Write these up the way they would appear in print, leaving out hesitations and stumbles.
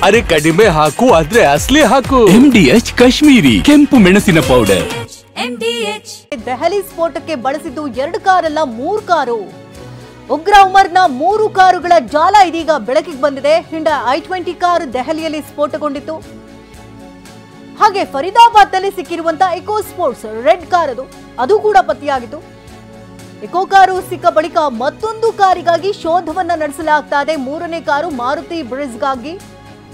ಅರೆ ಕಡಿಮೆ ಹಾಕು ಆದ್ರೆ ಅಸಲಿ ಹಾಕು. MDH ಕಾಶ್ಮೀರಿ ಕೆಂಪು ಮೆಣಸಿನ ಪೌಡರ್. ದೆಹಲಿ ಸ್ಫೋಟಕ್ಕೆ ಬಳಸಿದ್ದು 2 ಕಾರಲ್ಲ 3 ಕಾರು. ಉಗ್ರ ಉಮರ್ನ 3 ಕಾರುಗಳ ಜಾಲ ಇದೀಗ ಬೆಳಕಿಗೆ ಬಂದಿದೆ. ಹಿಂಡ i20 ಕಾರು ದೆಹಲಿಯಲ್ಲಿ ಸ್ಫೋಟಗೊಂಡಿತ್ತು. ಹಾಗೆ ಫರೀದಾಬಾದ್ನಲ್ಲಿ ಸಿಕ್ಕಿರುವಂತಹ ಎಕೋ ಸ್ಪೋರ್ಟ್ಸ್ ರೆಡ್ ಕಾರ್ ಅದು ಕೂಡ ಪತ್ತೆಯಾಗಿತ್ತು. ಎಕೋ ಕಾರು ಸಿಕ್ಕ ಬಳಿಕ ಮತ್ತೊಂದು ಕಾರಿಗಾಗಿ ಶೋಧವನ್ನ ನಡೆಸಲಾಗ್ತಾ ಇದೆ. 3ನೇ ಕಾರು ಮಾರುತಿ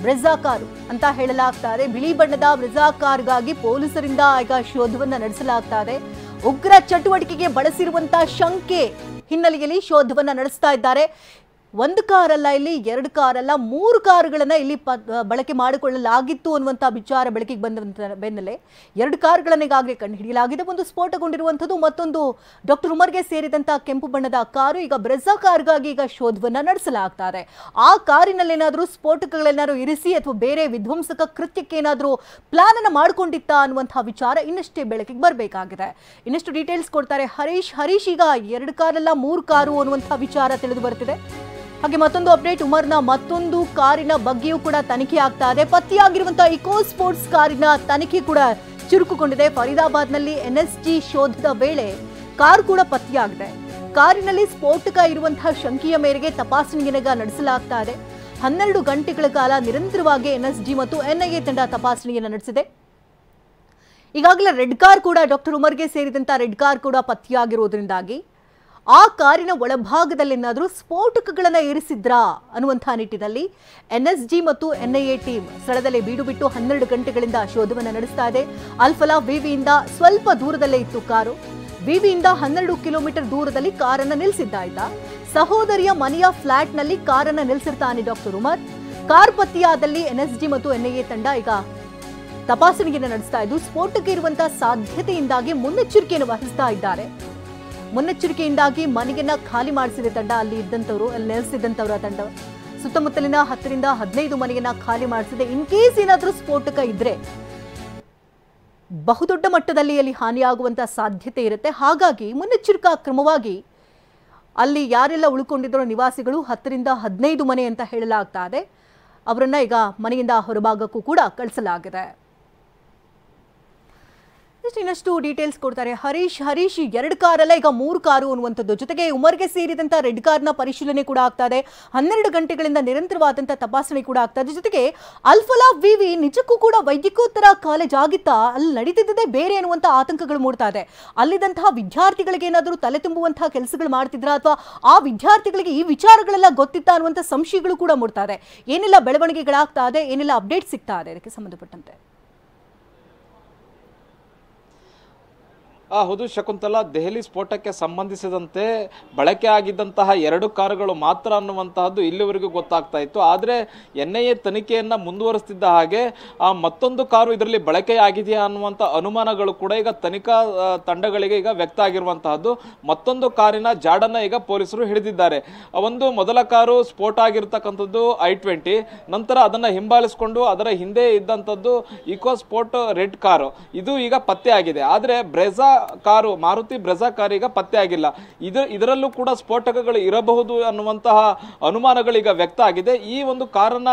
ಬ್ರೆಜಾ ಕಾರು ಅಂತ ಹೇಳಲಾಗ್ತಾ ಇದೆ. ಬಿಳಿ ಬಣ್ಣದ ಬ್ರೆಜಾ ಕಾರ್ಗಾಗಿ ಪೊಲೀಸರಿಂದ ಈಗ ಶೋಧವನ್ನ ನಡೆಸಲಾಗ್ತಾ ಇದೆ. ಉಗ್ರ ಚಟುವಟಿಕೆಗೆ ಬಳಸಿರುವಂತಹ ಶಂಕೆ ಹಿನ್ನೆಲೆಯಲ್ಲಿ ಶೋಧವನ್ನ ನಡೆಸ್ತಾ ಇದ್ದಾರೆ. 1 ಕಾರಲ್ಲ, ಇಲ್ಲಿ 2 ಕಾರಲ್ಲ 3 ಕಾರುಗಳನ್ನ ಇಲ್ಲಿ ಬಳಕೆ ಮಾಡಿಕೊಳ್ಳಲಾಗಿತ್ತು ಅನ್ನುವಂಥ ವಿಚಾರ ಬೆಳಕಿಗೆ ಬಂದ ಬೆನ್ನಲ್ಲೇ 2 ಕಾರುಗಳನ್ನ ಈಗಾಗಲೇ ಕಂಡುಹಿಡಿಯಲಾಗಿದೆ. ಒಂದು ಸ್ಫೋಟಗೊಂಡಿರುವಂಥದ್ದು, ಮತ್ತೊಂದು ಡಾಕ್ಟರ್ ಉಮರ್ಗೆ ಸೇರಿದಂತಹ ಕೆಂಪು ಬಣ್ಣದ ಕಾರು. ಈಗ ಬ್ರೆಜಾ ಕಾರ್ಗಾಗಿ ಈಗ ಶೋಧವನ್ನ ನಡೆಸಲಾಗ್ತಾ ಇದೆ. ಆ ಕಾರಿನಲ್ಲಿ ಏನಾದರೂ ಸ್ಫೋಟಕಗಳೇನಾದ್ರು ಇರಿಸಿ ಅಥವಾ ಬೇರೆ ವಿಧ್ವಂಸಕ ಕೃತ್ಯಕ್ಕೆ ಏನಾದರೂ ಪ್ಲಾನ್ ಅನ್ನ ಮಾಡಿಕೊಂಡಿತ್ತಾ ಅನ್ನುವಂತಹ ವಿಚಾರ ಇನ್ನಷ್ಟೇ ಬೆಳಕಿಗೆ ಬರಬೇಕಾಗಿದೆ. ಇನ್ನಷ್ಟು ಡೀಟೇಲ್ಸ್ ಕೊಡ್ತಾರೆ ಹರೀಶ್. ಈಗ 2 ಕಾರಲ್ಲ 3 ಕಾರು ಅನ್ನುವಂತಹ ವಿಚಾರ ತಿಳಿದು ಬರ್ತಿದೆ. ಹಾಗೆ ಮತ್ತೊಂದು ಅಪ್ಡೇಟ್, ಉಮರ್ನ ಮತ್ತೊಂದು ಕಾರಿನ ಬಗ್ಗೆಯೂ ಕೂಡ ತನಿಖೆ ಆಗ್ತಾ ಇದೆ. ಪತ್ತೆಯಾಗಿರುವಂತಹ ಇಕೋ ಸ್ಪೋರ್ಟ್ಸ್ ಕಾರಿನ ತನಿಖೆ ಕೂಡ ಚುರುಕುಗೊಂಡಿದೆ. ಫರೀದಾಬಾದ್ನಲ್ಲಿ NSG ಶೋಧದ ವೇಳೆ ಕಾರ್ ಕೂಡ ಪತ್ತೆಯಾಗಿದೆ. ಕಾರಿನಲ್ಲಿ ಸ್ಫೋಟಕ ಇರುವಂತಹ ಶಂಕೆಯ ಮೇರೆಗೆ ತಪಾಸಣೆಯನ್ನ ನಡೆಸಲಾಗ್ತಾ ಇದೆ. 12 ಗಂಟೆಗಳ ಕಾಲ ನಿರಂತರವಾಗಿ NSG ಮತ್ತು NIA ತಂಡ ತಪಾಸಣೆಯನ್ನು ನಡೆಸಿದೆ. ಈಗಾಗಲೇ ರೆಡ್ ಕಾರ್ ಕೂಡ ಡಾಕ್ಟರ್ ಉಮರ್ಗೆ ಸೇರಿದಂತಹ ರೆಡ್ ಕಾರ್ ಕೂಡ ಪತ್ತೆಯಾಗಿರೋದ್ರಿಂದಾಗಿ ಆ ಕಾರಿನ ಒಳಭಾಗದಲ್ಲೇನಾದರೂ ಸ್ಫೋಟಕಗಳನ್ನು ಇರಿಸಿದ್ರಾ ಅನ್ನುವಂತಹ ನಿಟ್ಟಿನಲ್ಲಿ NSG ಮತ್ತು NIA ಟೀಮ್ ಸ್ಥಳದಲ್ಲಿ ಬೀಡು ಬಿಟ್ಟು 12 ಗಂಟೆಗಳಿಂದ ಶೋಧವನ್ನು ನಡೆಸ್ತಾ ಇದೆ. ಅಲ್ಫಲಾ ವಿವಿಯಿಂದ ಸ್ವಲ್ಪ ದೂರದಲ್ಲೇ ಇತ್ತು ಕಾರು. ವಿವಿಯಿಂದ 12 ಕಿಲೋಮೀಟರ್ ದೂರದಲ್ಲಿ ಕಾರನ್ನು ನಿಲ್ಲಿಸಿದ್ದ. ಸಹೋದರಿಯ ಮನೆಯ ಫ್ಲಾಟ್ನಲ್ಲಿ ಕಾರನ್ನು ನಿಲ್ಲಿಸಿರ್ತಾನೆ ಡಾಕ್ಟರ್ ಉಮರ್. ಕಾರ್ ಪತ್ತೆಯಾದಲ್ಲಿ NSG ಮತ್ತು NIA ತಂಡ ಈಗ ತಪಾಸಣೆಯನ್ನು ನಡೆಸ್ತಾ ಇದ್ದು ಸ್ಫೋಟಕ ಇರುವಂತಹ ಸಾಧ್ಯತೆಯಿಂದಾಗಿ ಮುನ್ನೆಚ್ಚರಿಕೆಯನ್ನು ವಹಿಸ್ತಾ ಇದ್ದಾರೆ. ಮುನ್ನೆಚ್ಚರಿಕೆಯಿಂದಾಗಿ ಮನೆಯನ್ನ ಖಾಲಿ ಮಾಡಿಸಿದ ತಂಡ, ಅಲ್ಲಿ ನೆಲೆಸಿದ್ದಂಥವರ ತಂಡ ಸುತ್ತಮುತ್ತಲಿನ 10 ರಿಂದ 15 ಮನೆಯನ್ನ ಖಾಲಿ ಮಾಡಿಸಿದೆ. ಇನ್ ಕೇಸ್ ಏನಾದರೂ ಸ್ಫೋಟಕ ಇದ್ರೆ ಬಹುದೊಡ್ಡ ಮಟ್ಟದಲ್ಲಿ ಅಲ್ಲಿ ಹಾನಿಯಾಗುವಂತಹ ಸಾಧ್ಯತೆ ಇರುತ್ತೆ. ಹಾಗಾಗಿ ಮುನ್ನೆಚ್ಚರಿಕಾ ಕ್ರಮವಾಗಿ ಅಲ್ಲಿ ಯಾರೆಲ್ಲ ಉಳ್ಕೊಂಡಿದ್ದರೋ ನಿವಾಸಿಗಳು 10 ರಿಂದ 15 ಮನೆ ಅಂತ ಹೇಳಲಾಗ್ತಾ ಇದೆ, ಅವರನ್ನ ಈಗ ಮನೆಯಿಂದ ಹೊರಭಾಗಕ್ಕೂ ಕೂಡ ಕಳಿಸಲಾಗಿದೆ. ಇನ್ನಷ್ಟು ಡೀಟೇಲ್ಸ್ ಕೊಡ್ತಾರೆ ಹರೀಶ್. 2 ಕಾರಲ್ಲ ಈಗ 3 ಕಾರು ಅನ್ನುವಂಥದ್ದು, ಜೊತೆಗೆ ಉಮರ್ಗೆ ಸೇರಿದಂತ ರೆಡ್ ಕಾರ್ನ ಪರಿಶೀಲನೆ ಕೂಡ ಆಗ್ತಾ ಇದೆ. 12 ಗಂಟೆಗಳಿಂದ ನಿರಂತರವಾದಂತಹ ತಪಾಸಣೆ ಕೂಡ ಆಗ್ತಾ ಇದೆ. ಜೊತೆಗೆ ಅಲ್ಫಲಾ ವಿವಿ ನಿಜಕ್ಕೂ ಕೂಡ ವೈದ್ಯಕೋತ್ತರ ಕಾಲೇಜ್ ಆಗಿತ್ತಾ, ಅಲ್ಲಿ ನಡೀತಿದ್ದೇ ಬೇರೆ ಅನ್ನುವಂಥ ಆತಂಕಗಳು ಮೂಡ್ತಾ ಇದೆ. ಅಲ್ಲಿದ್ದಂತಹ ವಿದ್ಯಾರ್ಥಿಗಳಿಗೆ ಏನಾದರೂ ತಲೆ ತುಂಬುವಂತಹ ಕೆಲಸಗಳು ಮಾಡ್ತಿದ್ರ ಅಥವಾ ಆ ವಿದ್ಯಾರ್ಥಿಗಳಿಗೆ ಈ ವಿಚಾರಗಳೆಲ್ಲ ಗೊತ್ತಿತ್ತಾ ಅನ್ನುವಂಥ ಸಂಶಯಗಳು ಕೂಡ ಮೂಡ್ತಾ ಇದೆ. ಏನೆಲ್ಲ ಬೆಳವಣಿಗೆಗಳಾಗ್ತಾ ಇದೆ, ಏನೆಲ್ಲ ಅಪ್ಡೇಟ್ ಸಿಗ್ತಾ ಇದೆ ಇದಕ್ಕೆ ಸಂಬಂಧಪಟ್ಟಂತೆ? ಹೌದು ಶಕುಂತಲಾ, ದೆಹಲಿ ಸ್ಫೋಟಕ್ಕೆ ಸಂಬಂಧಿಸಿದಂತೆ ಬಳಕೆ ಆಗಿದ್ದಂತಹ 2 ಕಾರುಗಳು ಮಾತ್ರ ಅನ್ನುವಂತಹದ್ದು ಇಲ್ಲಿವರೆಗೂ ಗೊತ್ತಾಗ್ತಾ ಇತ್ತು. ಆದರೆ NIA ತನಿಖೆಯನ್ನ ಮುಂದುವರಿಸ್ತಿದ್ದ ಹಾಗೆ ಮತ್ತೊಂದು ಕಾರು ಇದರಲ್ಲಿ ಬಳಕೆಯಾಗಿದೆಯಾ ಅನ್ನುವಂಥ ಅನುಮಾನಗಳು ಕೂಡ ಈಗ ತನಿಖಾ ತಂಡಗಳಿಗೆ ಈಗ ವ್ಯಕ್ತ ಆಗಿರುವಂತಹದ್ದು. ಮತ್ತೊಂದು ಕಾರಿನ ಜಾಡನ್ನ ಈಗ ಪೊಲೀಸರು ಹಿಡಿದಿದ್ದಾರೆ. ಒಂದು ಮೊದಲ ಕಾರು ಸ್ಫೋಟ ಆಗಿರ್ತಕ್ಕಂಥದ್ದು i20, ನಂತರ ಅದನ್ನ ಹಿಂಬಾಲಿಸಿಕೊಂಡು ಅದರ ಹಿಂದೆ ಇದ್ದಂಥದ್ದು ಇಕೋ ಸ್ಪೋರ್ಟ್ ರೆಡ್ ಕಾರು, ಇದು ಈಗ ಪತ್ತೆ ಆಗಿದೆ. ಆದರೆ ಬ್ರೆಜಾ ಕಾರು, ಮಾರುತಿ ಬ್ರೆಜಾ ಕಾರ್ ಈಗ ಪತ್ತೆ ಆಗಿಲ್ಲ. ಇದರಲ್ಲೂ ಕೂಡ ಸ್ಫೋಟಕಗಳು ಇರಬಹುದು ಅನ್ನುವಂತಹ ಅನುಮಾನಗಳು ಈಗ ವ್ಯಕ್ತ ಆಗಿದೆ. ಈ ಒಂದು ಕಾರನ್ನ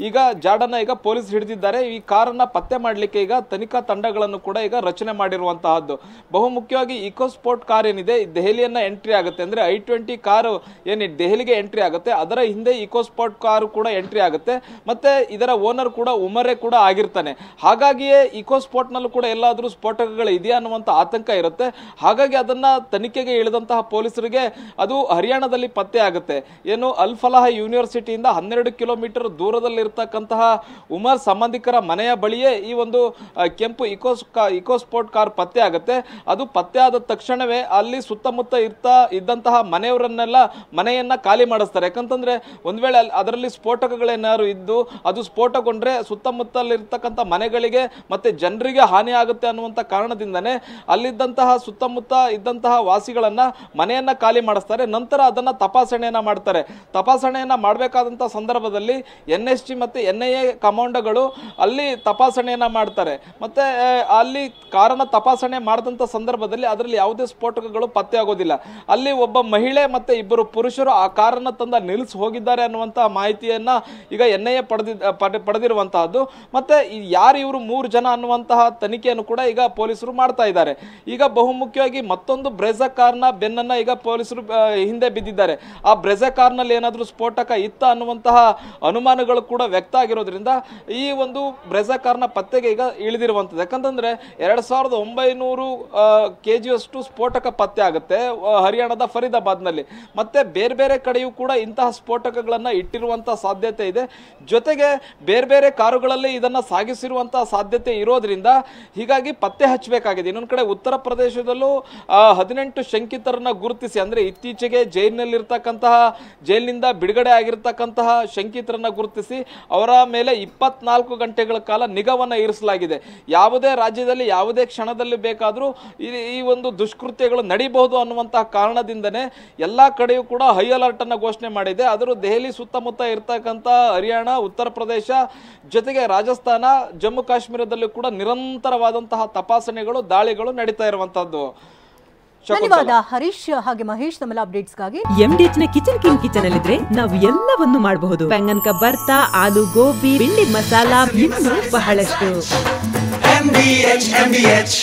ಈಗ ಜಾಡನ್ನ ಈಗ ಪೊಲೀಸ್ ಹಿಡಿದಿದ್ದಾರೆ. ಈ ಕಾರನ್ನ ಪತ್ತೆ ಮಾಡಲಿಕ್ಕೆ ಈಗ ತನಿಖಾ ತಂಡಗಳನ್ನು ಕೂಡ ಈಗ ರಚನೆ ಮಾಡಿರುವಂತಹದ್ದು. ಬಹುಮುಖ್ಯವಾಗಿ ಇಕೋ ಸ್ಪೋರ್ಟ್ ಕಾರ್ ಏನಿದೆ ದೆಹಲಿಯನ್ನ ಎಂಟ್ರಿ ಆಗುತ್ತೆ, ಅಂದ್ರೆ i20 ಕಾರು ಏನಿದೆ ದೆಹಲಿಗೆ ಎಂಟ್ರಿ ಆಗುತ್ತೆ, ಅದರ ಹಿಂದೆ ಇಕೋ ಸ್ಪೋರ್ಟ್ ಕಾರು ಕೂಡ ಎಂಟ್ರಿ ಆಗುತ್ತೆ. ಮತ್ತೆ ಇದರ ಓನರ್ ಕೂಡ ಉಮರೇ ಕೂಡ ಆಗಿರ್ತಾನೆ. ಹಾಗಾಗಿಯೇ ಇಕೋ ಸ್ಪೋರ್ಟ್ ನಲ್ಲೂ ಕೂಡ ಎಲ್ಲಾದ್ರೂ ಸ್ಫೋಟಕಗಳು ಇದೆಯಾ ಅನ್ನುವಂತ ಆತಂಕ ಇರುತ್ತೆ. ಹಾಗಾಗಿ ಅದನ್ನ ತನಿಖೆಗೆ ಇಳಿದಂತಹ ಪೊಲೀಸರಿಗೆ ಅದು ಹರಿಯಾಣದಲ್ಲಿ ಪತ್ತೆ ಆಗುತ್ತೆ. ಏನು ಅಲ್ಫಲಾಹ ಯೂನಿವರ್ಸಿಟಿಯಿಂದ 12 ಕಿಲೋಮೀಟರ್ ದೂರದಲ್ಲಿರ್ತಕ್ಕಂತಹ ಉಮರ್ ಸಂಬಂಧಿಕರ ಮನೆಯ ಬಳಿಯೇ ಈ ಒಂದು ಕೆಂಪು ಇಕೋ ಸ್ಪೋರ್ಟ್ ಕಾರ್ ಪತ್ತೆ ಆಗುತ್ತೆ. ಅದು ಪತ್ತೆ ಆದ ತಕ್ಷಣವೇ ಅಲ್ಲಿ ಸುತ್ತಮುತ್ತ ಇದ್ದಂತಹ ಮನೆಯನ್ನ ಖಾಲಿ ಮಾಡಿಸ್ತಾರೆ. ಯಾಕಂತಂದ್ರೆ ಒಂದ್ ವೇಳೆ ಅದರಲ್ಲಿ ಸ್ಫೋಟಕಗಳೇನಾದ್ರು ಇದ್ದು ಅದು ಸ್ಫೋಟಗೊಂಡ್ರೆ ಸುತ್ತಮುತ್ತಲಿರ್ತಕ್ಕಂಥ ಮನೆಗಳಿಗೆ ಮತ್ತೆ ಜನರಿಗೆ ಹಾನಿ ಆಗುತ್ತೆ ಅನ್ನುವಂಥ ಕಾರಣದಿಂದನೇ ಅಲ್ಲಿದ್ದ ಇದ್ದಂತಹ ಸುತ್ತಮುತ್ತ ಇದ್ದಂತಹ ವಾಸಿಗಳನ್ನ ಮನೆಯನ್ನ ಖಾಲಿ ಮಾಡಿಸ್ತಾರೆ. ನಂತರ ಅದನ್ನ ತಪಾಸಣೆಯನ್ನ ಮಾಡ್ತಾರೆ. ತಪಾಸಣೆಯನ್ನ ಮಾಡಬೇಕಾದಂತಹ ಸಂದರ್ಭದಲ್ಲಿ NSG ಮತ್ತೆ NIA ಕಮಾಂಡೋಗಳು ಅಲ್ಲಿ ತಪಾಸಣೆಯನ್ನ ಮಾಡ್ತಾರೆ. ಮತ್ತೆ ಅಲ್ಲಿ ಕಾರನ್ನ ತಪಾಸಣೆ ಮಾಡಿದಂತ ಸಂದರ್ಭದಲ್ಲಿ ಅದರಲ್ಲಿ ಯಾವುದೇ ಸ್ಫೋಟಕಗಳು ಪತ್ತೆ ಆಗೋದಿಲ್ಲ. ಅಲ್ಲಿ ಒಬ್ಬ ಮಹಿಳೆ ಮತ್ತೆ ಇಬ್ಬರು ಪುರುಷರು ಆ ಕಾರನ್ನ ತಂದ ನಿಲ್ಲಿಸಿ ಹೋಗಿದ್ದಾರೆ ಅನ್ನುವಂತಹ ಮಾಹಿತಿಯನ್ನ ಈಗ NIA ಪಡೆದಿರುವಂತಹದ್ದು. ಮತ್ತೆ ಯಾರು ಇವರು 3 ಜನ ಅನ್ನುವಂತಹ ತನಿಖೆಯನ್ನು ಕೂಡ ಈಗ ಪೊಲೀಸರು ಮಾಡ್ತಾ ಇದ್ದಾರೆ. ಈಗ ಬಹುಮುಖ್ಯವಾಗಿ ಮತ್ತೊಂದು ಬ್ರೆಜಾ ಕಾರ್ನ ಬೆನ್ನನ್ನ ಈಗ ಪೊಲೀಸರು ಹಿಂದೆ ಬಿದ್ದಿದ್ದಾರೆ. ಆ ಬ್ರೆಜಾ ಕಾರ್ನಲ್ಲಿ ಏನಾದರೂ ಸ್ಫೋಟಕ ಇತ್ತ ಅನ್ನುವಂತಹ ಅನುಮಾನಗಳು ಕೂಡ ವ್ಯಕ್ತ ಆಗಿರೋದ್ರಿಂದ ಈ ಒಂದು ಬ್ರೆಜಾ ಕಾರ್ನ ಪತ್ತೆಗೆ ಈಗ ಇಳಿದಿರುವಂತದ್ದು. ಯಾಕಂತಂದ್ರೆ 2900 kg ಸ್ಫೋಟಕ ಪತ್ತೆ ಆಗುತ್ತೆ ಹರಿಯಾಣದ ಫರೀದಾಬಾದ್ ನಲ್ಲಿ. ಮತ್ತೆ ಬೇರೆ ಬೇರೆ ಕಡೆಯೂ ಕೂಡ ಇಂತಹ ಸ್ಫೋಟಕಗಳನ್ನ ಇಟ್ಟಿರುವಂತಹ ಸಾಧ್ಯತೆ ಇದೆ. ಜೊತೆಗೆ ಬೇರೆ ಬೇರೆ ಕಾರುಗಳಲ್ಲಿ ಇದನ್ನ ಸಾಗಿಸಿರುವಂತಹ ಸಾಧ್ಯತೆ ಇರೋದ್ರಿಂದ ಹೀಗಾಗಿ ಪತ್ತೆ ಹಚ್ಚಬೇಕಾಗಿದೆ. ಇನ್ನೊಂದು ಕಡೆ ಉತ್ತರ ಪ್ರದೇಶದಲ್ಲೂ 18 ಶಂಕಿತರನ್ನ ಗುರುತಿಸಿ, ಅಂದ್ರೆ ಇತ್ತೀಚೆಗೆ ಜೈಲಿನಿಂದ ಬಿಡುಗಡೆ ಆಗಿರ್ತಕ್ಕಂತಹ ಶಂಕಿತರನ್ನ ಗುರುತಿಸಿ ಅವರ ಮೇಲೆ 24 ಗಂಟೆಗಳ ಕಾಲ ನಿಗಾವನ್ನ ಇರಿಸಲಾಗಿದೆ. ಯಾವುದೇ ರಾಜ್ಯದಲ್ಲಿ ಯಾವುದೇ ಕ್ಷಣದಲ್ಲಿ ಬೇಕಾದರೂ ಈ ಒಂದು ದುಷ್ಕೃತ್ಯಗಳು ನಡೀಬಹುದು ಅನ್ನುವಂತಹ ಕಾರಣದಿಂದನೇ ಎಲ್ಲಾ ಕಡೆಯೂ ಕೂಡ ಹೈ ಅಲರ್ಟ್ ಅನ್ನ ಘೋಷಣೆ ಮಾಡಿದೆ. ಅದರ ದೆಹಲಿ ಸುತ್ತಮುತ್ತ ಇರತಕ್ಕಂತ ಹರಿಯಾಣ, ಉತ್ತರ ಪ್ರದೇಶ ಜೊತೆಗೆ ರಾಜಸ್ಥಾನ, ಜಮ್ಮು ಕಾಶ್ಮೀರದಲ್ಲೂ ಕೂಡ ನಿರಂತರವಾದಂತಹ ತಪಾಸಣೆಗಳು, ದಾಳಿಗಳು ನಡೀತಾ ಇರುವಂತದ್ದು. ಧನ್ಯವಾದ ಹರೀಶ್ ಹಾಗೆ ಮಹೇಶ್. ನಮ್ಮೆಲ್ಲ ಅಪ್ಡೇಟ್ಸ್ಗಾಗಿ MDH ನ ಕಿಚನ್ ಅಲ್ಲಿದ್ರೆ ನಾವು ಎಲ್ಲವನ್ನು ಮಾಡಬಹುದು. ಬೆಂಗನ್ ಕಾ ಬರ್ತಾ, ಆಲೂ ಗೋಬಿ, ಭಿಂಡಿ ಮಸಾಲಾ, ಇನ್ನೂ ಬಹಳಷ್ಟು. MDH